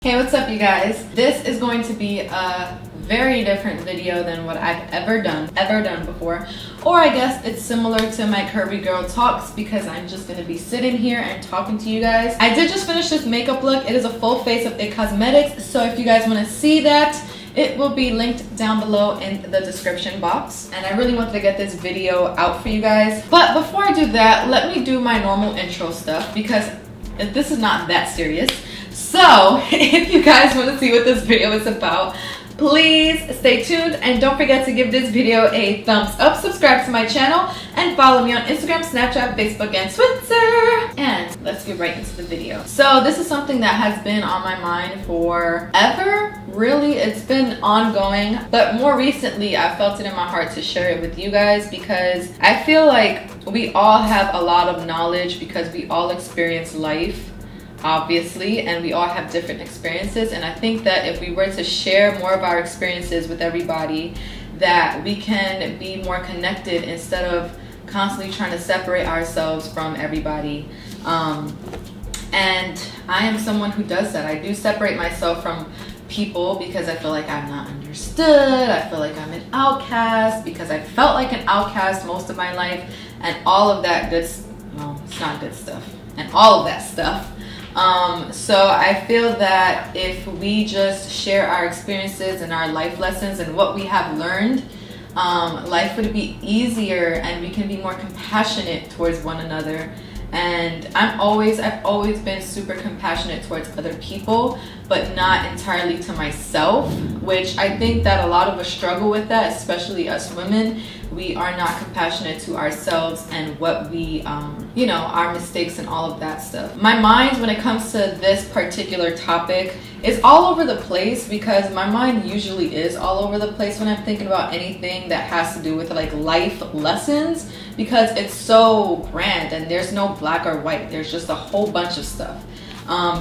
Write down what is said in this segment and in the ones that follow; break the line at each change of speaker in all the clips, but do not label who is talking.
Hey, what's up you guys? This is going to be a very different video than what I've ever done before. Or I guess it's similar to my Curvy Girl Talks because I'm just going to be sitting here and talking to you guys. I did just finish this makeup look. It is a full face of IT Cosmetics, so if you guys want to see that, it will be linked down below in the description box. And I really wanted to get this video out for you guys. But before I do that, let me do my normal intro stuff because this is not that serious. So if you guys want to see what this video is about, please stay tuned and don't forget to give this video a thumbs up, subscribe to my channel, and follow me on Instagram, Snapchat, Facebook, and Twitter. And let's get right into the video. So this is something that has been on my mind forever. Really, it's been ongoing, but more recently I felt it in my heart to share it with you guys because I feel like we all have a lot of knowledge because we all experience life, obviously, and we all have different experiences. And I think that if we were to share more of our experiences with everybody, that we can be more connected instead of constantly trying to separate ourselves from everybody. And I am someone who does that. I do separate myself from people because I feel like I'm not understood. I feel like I'm an outcast because I felt like an outcast most of my life, and all of that good, well, it's not good stuff, and all of that stuff. So I feel that if we just share our experiences and our life lessons and what we have learned, life would be easier and we can be more compassionate towards one another. And I've always been super compassionate towards other people, but not entirely to myself, which I think that a lot of us struggle with that, especially us women. We are not compassionate to ourselves and what we, you know, our mistakes and all of that stuff. My mind, when it comes to this particular topic, is all over the place because my mind usually is all over the place when I'm thinking about anything that has to do with like life lessons, because it's so grand and there's no black or white. There's just a whole bunch of stuff.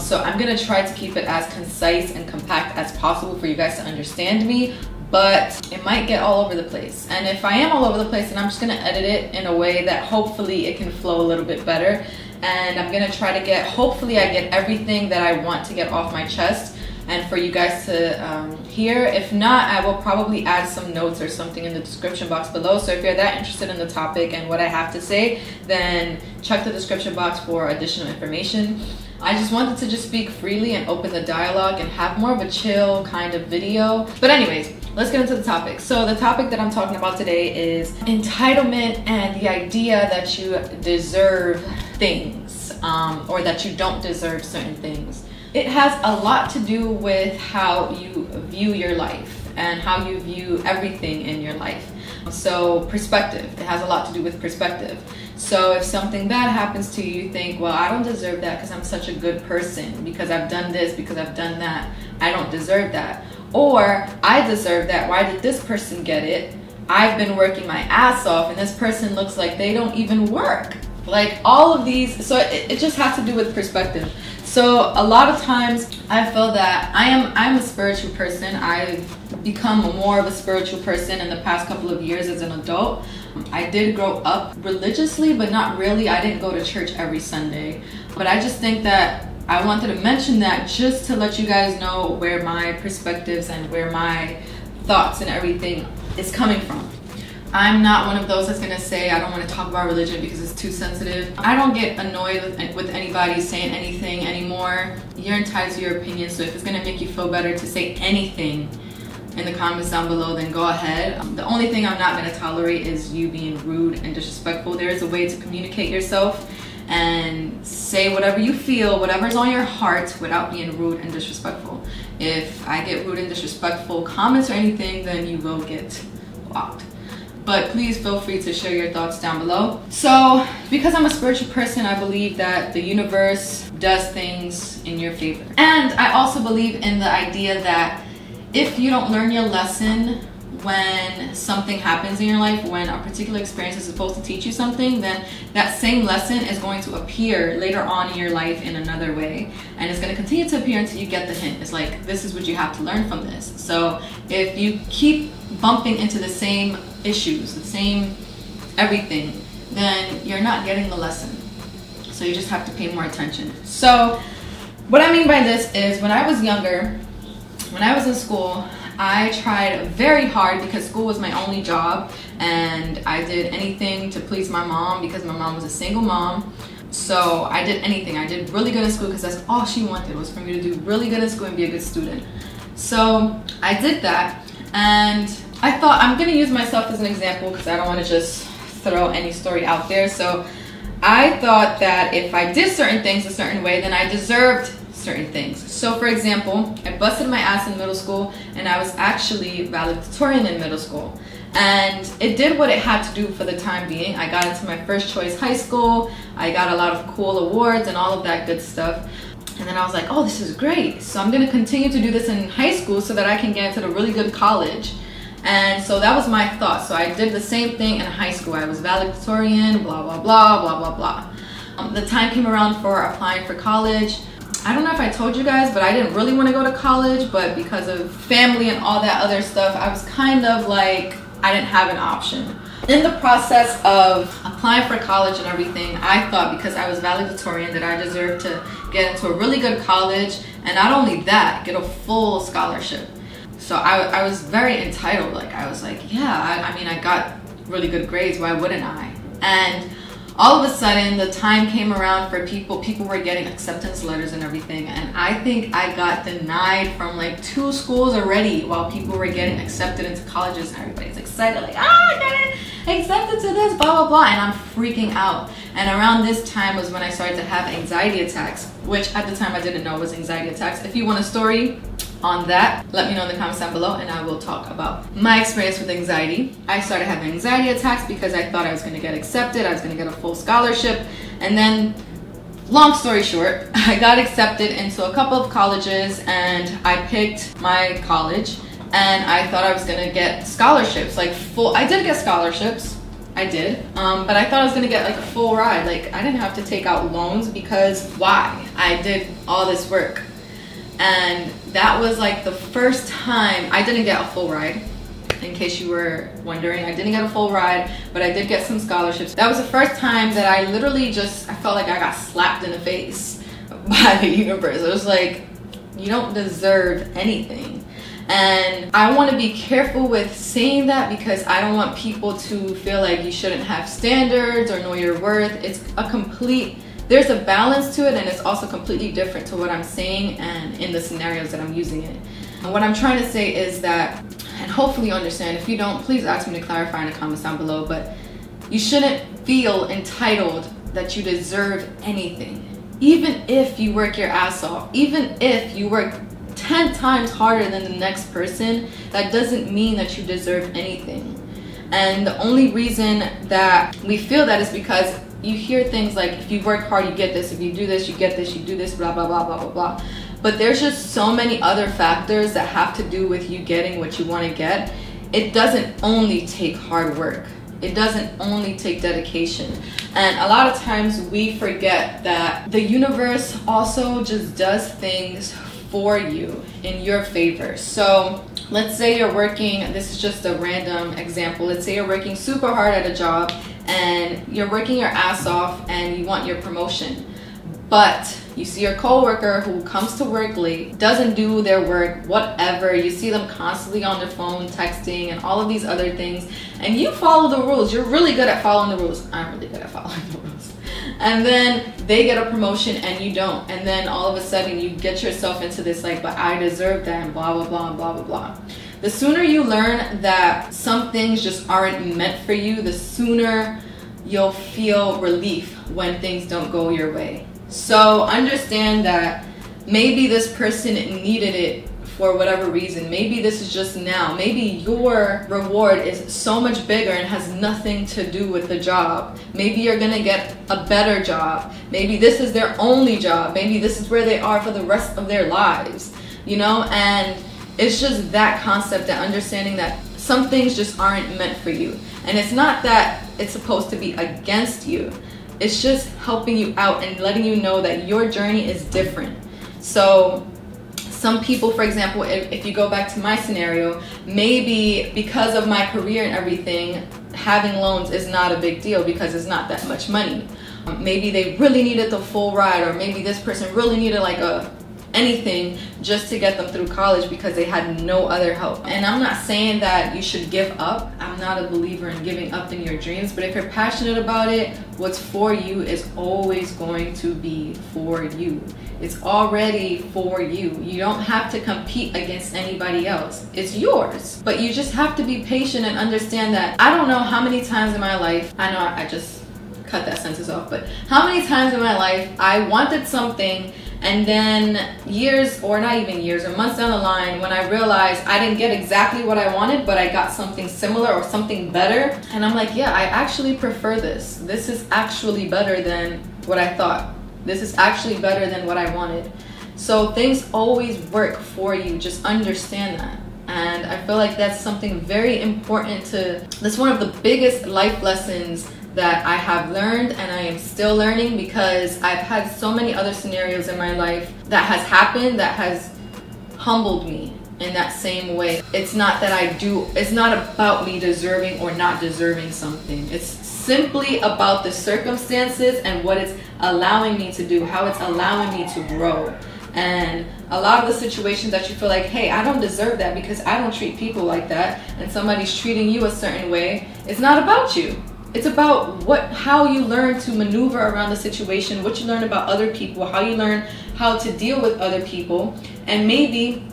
So I'm gonna try to keep it as concise and compact as possible for you guys to understand me, but it might get all over the place. And if I am all over the place, then I'm just gonna edit it in a way that hopefully it can flow a little bit better. And I'm gonna try to get, hopefully I get everything that I want to get off my chest and for you guys to hear. If not, I will probably add some notes or something in the description box below. So if you're that interested in the topic and what I have to say, then check the description box for additional information. I just wanted to just speak freely and open the dialogue and have more of a chill kind of video. But anyways, let's get into the topic. So the topic that I'm talking about today is entitlement and the idea that you deserve things, or that you don't deserve certain things. It has a lot to do with how you view your life and how you view everything in your life. So perspective, it has a lot to do with perspective. So if something bad happens to you, you think, well, I don't deserve that because I'm such a good person, because I've done this, because I've done that. I don't deserve that. Or I deserve that. Why did this person get it? I've been working my ass off and this person looks like they don't even work. Like all of these, so it just has to do with perspective. So a lot of times I feel that I'm a spiritual person. I've become more of a spiritual person in the past couple of years as an adult. I did grow up religiously, but not really. I didn't go to church every Sunday. But I just think that I wanted to mention that just to let you guys know where my perspectives and where my thoughts and everything is coming from. I'm not one of those that's gonna say I don't want to talk about religion because it's too sensitive. I don't get annoyed with anybody saying anything anymore. You're entitled to your opinion, so if it's gonna make you feel better to say anything in the comments down below, then go ahead. The only thing I'm not gonna tolerate is you being rude and disrespectful. There is a way to communicate yourself and say whatever you feel, whatever's on your heart, without being rude and disrespectful. If I get rude and disrespectful comments or anything, then you will get blocked. But please feel free to share your thoughts down below. So, because I'm a spiritual person, I believe that the universe does things in your favor. And I also believe in the idea that if you don't learn your lesson when something happens in your life, when a particular experience is supposed to teach you something, then that same lesson is going to appear later on in your life in another way. And it's going to continue to appear until you get the hint. It's like, this is what you have to learn from this. So if you keep bumping into the same issues, the same everything, then you're not getting the lesson. So you just have to pay more attention. So What I mean by this is when I was younger, when I was in school, I tried very hard because school was my only job, and I did anything to please my mom because my mom was a single mom. So I did anything. I did really good in school because that's all she wanted, was for me to do really good in school and be a good student. So I did that, and I thought I'm gonna use myself as an example because I don't want to just throw any story out there. So I thought that if I did certain things a certain way, then I deserved certain things. So for example, I busted my ass in middle school, and I was actually valedictorian in middle school. And it did what it had to do for the time being. I got into my first choice high school. I got a lot of cool awards and all of that good stuff. And then I was like, oh, this is great. So I'm gonna continue to do this in high school so that I can get into a really good college. And so that was my thought. So I did the same thing in high school. I was valedictorian, blah, blah, blah, blah, blah, blah. The time came around for applying for college. I don't know if I told you guys, but I didn't really want to go to college, but because of family and all that other stuff, I was kind of like, I didn't have an option. In the process of applying for college and everything, I thought because I was valedictorian that I deserved to get into a really good college, and not only that, get a full scholarship. So I was very entitled. Like, I was like, yeah, I mean, I got really good grades, why wouldn't I? And all of a sudden, the time came around for people were getting acceptance letters and everything, and I think I got denied from like 2 schools already while people were getting accepted into colleges, and everybody's excited, like, I got accepted to this, blah, blah, blah, and I'm freaking out. And around this time was when I started to have anxiety attacks, which at the time I didn't know was anxiety attacks. If you want a story on that, let me know in the comments down below, and I will talk about my experience with anxiety. I started having anxiety attacks because I thought I was going to get accepted, I was going to get a full scholarship, and then, long story short, I got accepted into a couple of colleges, and I picked my college, and I thought I was going to get scholarships, like full. I did get scholarships, I did, but I thought I was going to get like a full ride. Like, I didn't have to take out loans because why? I did all this work. And that was like the first time I didn't get a full ride. In case you were wondering, I didn't get a full ride, but I did get some scholarships. That was the first time that I literally just, I felt like I got slapped in the face by the universe. It was like, you don't deserve anything. And I want to be careful with saying that because I don't want people to feel like you shouldn't have standards or know your worth. It's a complete, there's a balance to it, and it's also completely different to what I'm saying and in the scenarios that I'm using it. And what I'm trying to say is that, and hopefully you understand, if you don't, please ask me to clarify in the comments down below, but you shouldn't feel entitled that you deserve anything. Even if you work your ass off, even if you work 10 times harder than the next person, that doesn't mean that you deserve anything. And the only reason that we feel that is because you hear things like, if you work hard, you get this. If you do this, you get this. You do this, blah, blah, blah, blah, blah, blah. But there's just so many other factors that have to do with you getting what you want to get. It doesn't only take hard work. It doesn't only take dedication. And a lot of times we forget that the universe also just does things for you in your favor. So let's say you're working, this is just a random example. Let's say you're working super hard at a job and you're working your ass off and you want your promotion, but you see your coworker who comes to work late, doesn't do their work, whatever. You see them constantly on their phone, texting, and all of these other things, and you follow the rules. You're really good at following the rules. I'm really good at following the rules. And then they get a promotion and you don't. And then all of a sudden you get yourself into this like, but I deserve that, and blah, blah, blah, and blah, blah, blah. The sooner you learn that some things just aren't meant for you, the sooner you'll feel relief when things don't go your way. So understand that maybe this person needed it for whatever reason. Maybe this is just now. Maybe your reward is so much bigger and has nothing to do with the job. Maybe you're gonna get a better job. Maybe this is their only job. Maybe this is where they are for the rest of their lives, you know? And it's just that concept, that understanding that some things just aren't meant for you. And it's not that it's supposed to be against you. It's just helping you out and letting you know that your journey is different. So some people, for example, if you go back to my scenario, maybe because of my career and everything, having loans is not a big deal because it's not that much money. Maybe they really needed the full ride, or maybe this person really needed like a anything just to get them through college because they had no other help. And I'm not saying that you should give up. I'm not a believer in giving up in your dreams, but if you're passionate about it, what's for you is always going to be for you. It's already for you. You don't have to compete against anybody else. It's yours. But you just have to be patient and understand that I don't know how many times in my life, I know I just cut that sentence off, but how many times in my life I wanted something, and then years, or not even years, or months down the line, when I realized I didn't get exactly what I wanted, but I got something similar or something better, and I'm like, yeah, I actually prefer this. This is actually better than what I thought. This is actually better than what I wanted. So things always work for you. Just understand that. And I feel like that's something very important that's one of the biggest life lessons that I have learned, and I am still learning, because I've had so many other scenarios in my life that has happened that has humbled me in that same way. It's not about me deserving or not deserving something. It's simply about the circumstances and what it's allowing me to do, how it's allowing me to grow. And a lot of the situations that you feel like, hey, I don't deserve that because I don't treat people like that, and somebody's treating you a certain way, it's not about you. It's about how you learn to maneuver around the situation, what you learn about other people, how you learn how to deal with other people. And maybe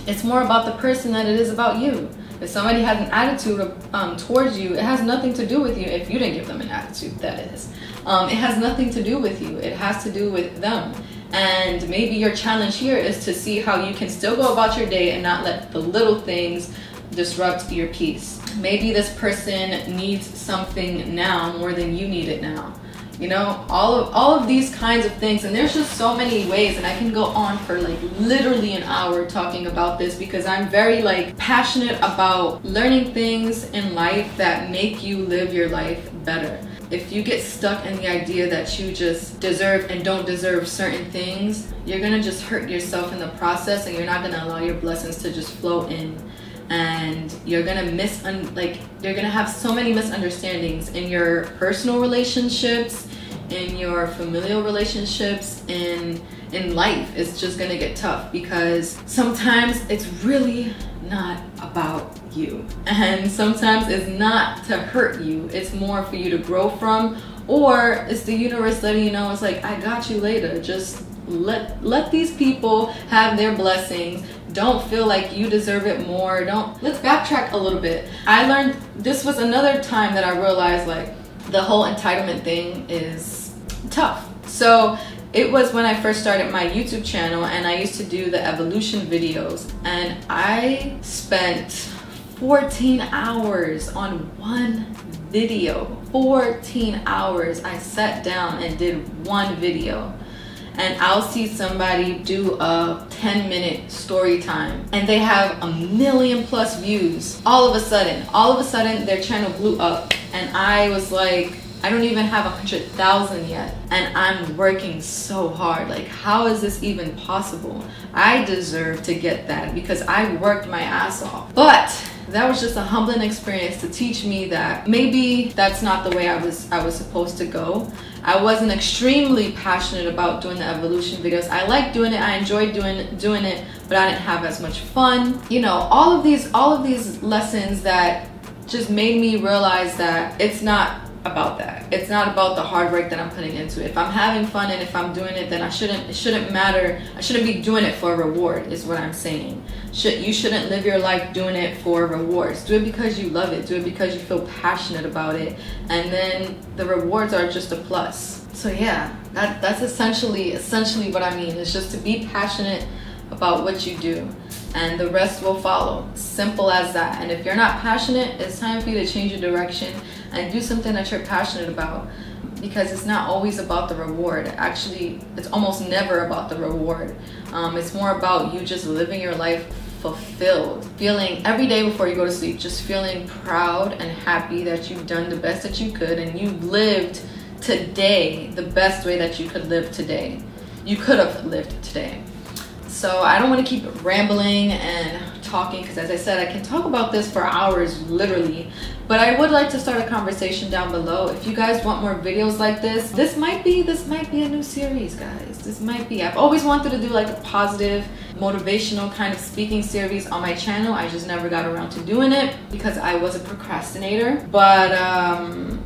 it's more about the person than it is about you. If somebody has an attitude towards you, it has nothing to do with you. If you didn't give them an attitude, that is. It has nothing to do with you. It has to do with them. And maybe your challenge here is to see how you can still go about your day and not let the little things disrupt your peace. Maybe this person needs something now more than you need it now. You know, all of these kinds of things. And there's just so many ways, and I can go on for like literally an hour talking about this, because I'm very passionate about learning things in life that make you live your life better. If you get stuck in the idea that you just deserve and don't deserve certain things, you're gonna just hurt yourself in the process, and you're not gonna allow your blessings to just flow in. And you're gonna you're gonna have so many misunderstandings in your personal relationships, in your familial relationships, in life. It's just gonna get tough, because sometimes it's really not about you, and sometimes it's not to hurt you. It's more for you to grow from, or it's the universe letting you know, it's like, I got you later. Just let these people have their blessings. Don't feel like you deserve it more. Let's backtrack a little bit. I learned, this was another time that I realized the whole entitlement thing is tough. So it was when I first started my YouTube channel, and I used to do the evolution videos, and I spent 14 hours on one video. 14 hours I sat down and did one video. And I'll see somebody do a 10-minute story time, and they have 1 million+ views. All of a sudden their channel blew up, and I was like, I don't even have 100,000 yet, and I'm working so hard. How is this even possible? I deserve to get that because I worked my ass off. But that was just a humbling experience to teach me that maybe that's not the way I was supposed to go. I wasn't extremely passionate about doing the evolution videos. I liked doing it, I enjoyed doing it, but I didn't have as much fun. You know, all of these lessons that just made me realize that it's not about that. It's not about the hard work that I'm putting into it. If I'm having fun and if I'm doing it, then it shouldn't matter. I shouldn't be doing it for a reward, is what I'm saying. You shouldn't live your life doing it for rewards. Do it because you love it. Do it because you feel passionate about it. And then the rewards are just a plus. So yeah, that's essentially what I mean. It's just to be passionate about what you do, and the rest will follow. Simple as that. And if you're not passionate, it's time for you to change your direction and do something that you're passionate about, because it's not always about the reward. Actually, it's almost never about the reward. It's more about you just living your life fulfilled, feeling every day before you go to sleep, just feeling proud and happy that you've done the best that you could, and you lived today the best way that you could live today. You could have lived today. So I don't want to keep rambling and talking, because as I said, I can talk about this for hours literally, but I would like to start a conversation down below. If you guys want more videos like this might be a new series, guys. This might be. I've always wanted to do like a positive motivational kind of speaking series on my channel. I just never got around to doing it because I was a procrastinator. But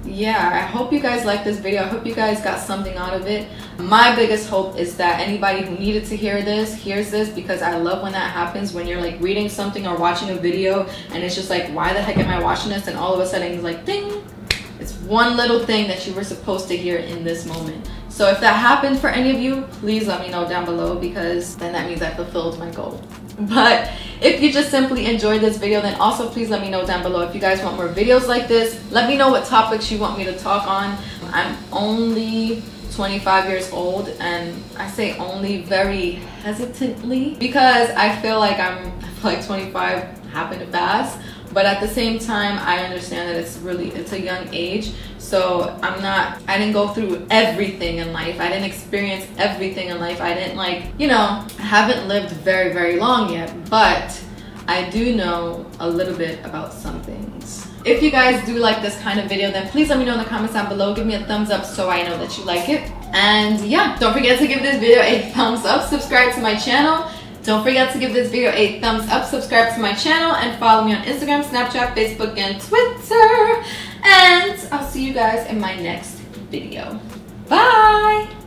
yeah, I hope you guys like this video. I hope you guys got something out of it. My biggest hope is that anybody who needed to hear this hears this, because I love when that happens, when you're like reading something or watching a video and it's just like, why the heck am I watching this? And all of a sudden it's like, ding, it's one little thing that you were supposed to hear in this moment. So if that happened for any of you, please let me know down below, because then that means I fulfilled my goal. But if you just simply enjoyed this video, then also please let me know down below if you guys want more videos like this. Let me know what topics you want me to talk on. I'm only 25 years old, and I say only very hesitantly because I feel like 25 happened fast. But at the same time, I understand that it's a young age. So I didn't go through everything in life. I didn't experience everything in life. I didn't I haven't lived very, very long yet, but I do know a little bit about some things. If you guys do like this kind of video, then please let me know in the comments down below. Give me a thumbs up so I know that you like it. And yeah, don't forget to give this video a thumbs up. Subscribe to my channel. Don't forget to give this video a thumbs up, subscribe to my channel, and follow me on Instagram, Snapchat, Facebook, and Twitter. And I'll see you guys in my next video. Bye!